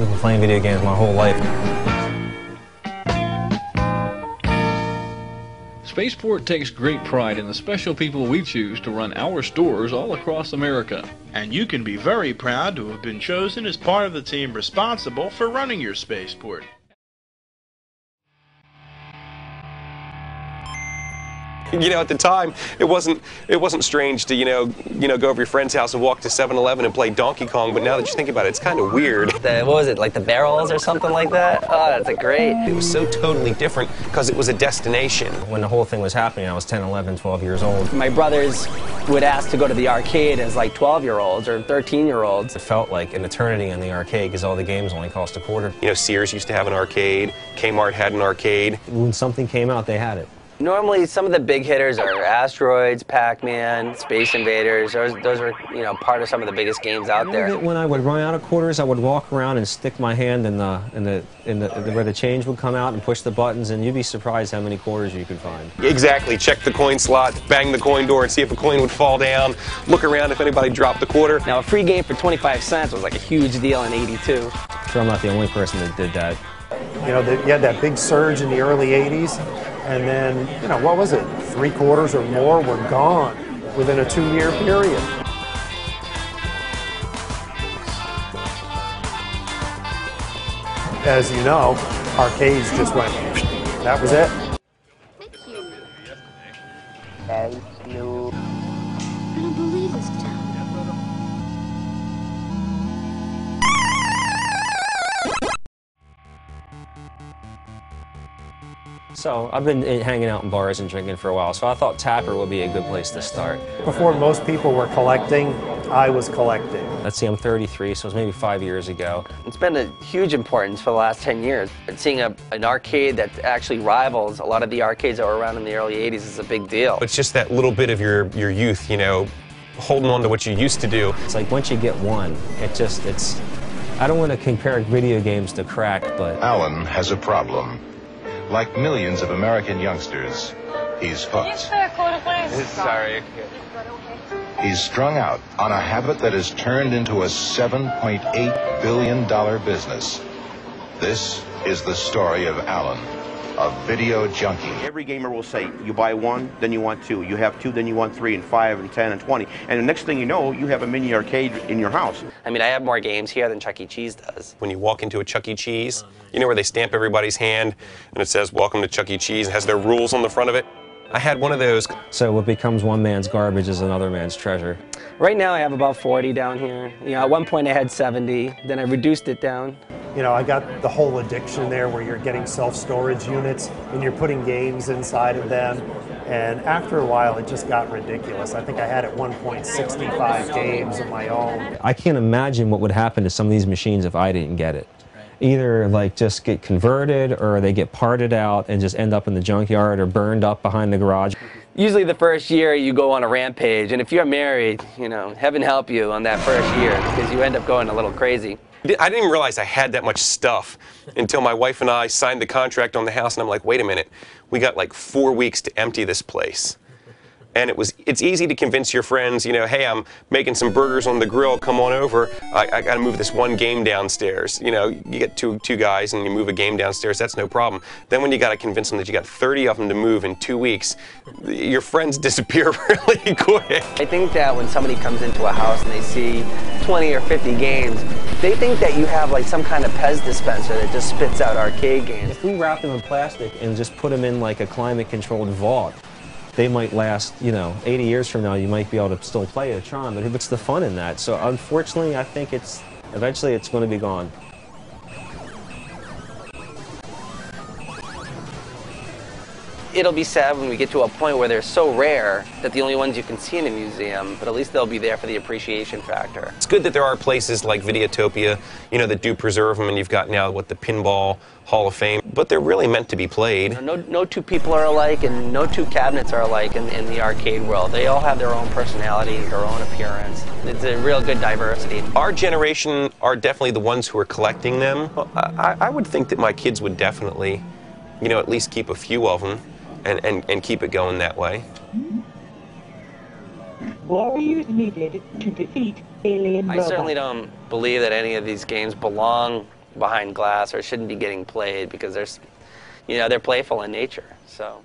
I've been playing video games my whole life. Spaceport takes great pride in the special people we choose to run our stores all across America. And you can be very proud to have been chosen as part of the team responsible for running your spaceport. You know, at the time, it wasn't strange to, you know, go over your friend's house and walk to 7-Eleven and play Donkey Kong, but now that you think about it, it's kind of weird. What was it, like the barrels or something like that? Oh, that's a great. It was so totally different because it was a destination. When the whole thing was happening, I was 10, 11, 12 years old. My brothers would ask to go to the arcade as like 12-year-olds or 13-year-olds. It felt like an eternity in the arcade because all the games only cost $0.25. You know, Sears used to have an arcade, Kmart had an arcade. When something came out, they had it. Normally, some of the big hitters are Asteroids, Pac-Man, Space Invaders. Those are, you know, part of some of the biggest games out there. When I would run out of quarters, I would walk around and stick my hand in where the change would come out and push the buttons, and you'd be surprised how many quarters you could find. Exactly. Check the coin slot, bang the coin door, and see if a coin would fall down. Look around if anybody dropped the quarter. Now, a free game for 25 cents was like a huge deal in '82. I'm sure I'm not the only person that did that. You know, you had that big surge in the early '80s, and then, you know, what was it? 3/4 or more were gone within a 2-year period. As you know, arcades just went, that was it. Thank you. Thank you. I don't believe this town. So I've been hanging out in bars and drinking for a while, so I thought Tapper would be a good place to start. Before most people were collecting, I was collecting. Let's see, I'm 33, so it was maybe 5 years ago. It's been a huge importance for the last 10 years. Seeing an arcade that actually rivals a lot of the arcades that were around in the early '80s is a big deal. It's just that little bit of your youth, you know, holding on to what you used to do. It's like once you get one, I don't want to compare video games to crack, but Alan has a problem. Like millions of American youngsters, he's hooked. Sorry. He's strung out on a habit that has turned into a $7.8 billion business. This is the story of Alan, a video junkie. Every gamer will say, you buy one, then you want two. You have two, then you want 3 and 5 and 10 and 20. And the next thing you know, you have a mini arcade in your house. I mean, I have more games here than Chuck E. Cheese does. When you walk into a Chuck E. Cheese, you know where they stamp everybody's hand and it says, welcome to Chuck E. Cheese, and has their rules on the front of it? I had one of those. So what becomes one man's garbage is another man's treasure. Right now I have about 40 down here. You know, at one point I had 70, then I reduced it down. You know, I got the whole addiction there where you're getting self-storage units and you're putting games inside of them. And after a while, it just got ridiculous. I think I had at one point 65 games of my own. I can't imagine what would happen to some of these machines if I didn't get it. Either like just get converted or they get parted out and just end up in the junkyard or burned up behind the garage. Usually the first year you go on a rampage, and if you're married, you know, heaven help you on that first year because you end up going a little crazy. I didn't even realize I had that much stuff until my wife and I signed the contract on the house, and I'm like, wait a minute, we got like 4 weeks to empty this place. And it's easy to convince your friends, you know, hey, I'm making some burgers on the grill, come on over. I got to move this one game downstairs. You know, you get two guys and you move a game downstairs, that's no problem. Then when you got to convince them that you got 30 of them to move in 2 weeks, your friends disappear really quick. I think that when somebody comes into a house and they see 20 or 50 games, they think that you have like some kind of Pez dispenser that just spits out arcade games. If we wrap them in plastic and just put them in like a climate-controlled vault, they might last, you know, 80 years from now, you might be able to still play a Tron, but what's the fun in that? So unfortunately, I think eventually it's going to be gone. It'll be sad when we get to a point where they're so rare that the only ones you can see in a museum, but at least they'll be there for the appreciation factor. It's good that there are places like Videotopia, you know, that do preserve them, and you've got now what the Pinball Hall of Fame, but they're really meant to be played. No two people are alike, and no two cabinets are alike in the arcade world. They all have their own personality, their own appearance. It's a real good diversity. Our generation are definitely the ones who are collecting them. I would think that my kids would definitely, you know, at least keep a few of them. And keep it going that way. Warriors needed to defeat alien robots. I certainly don't believe that any of these games belong behind glass or shouldn't be getting played because there's, you know, they're playful in nature. So.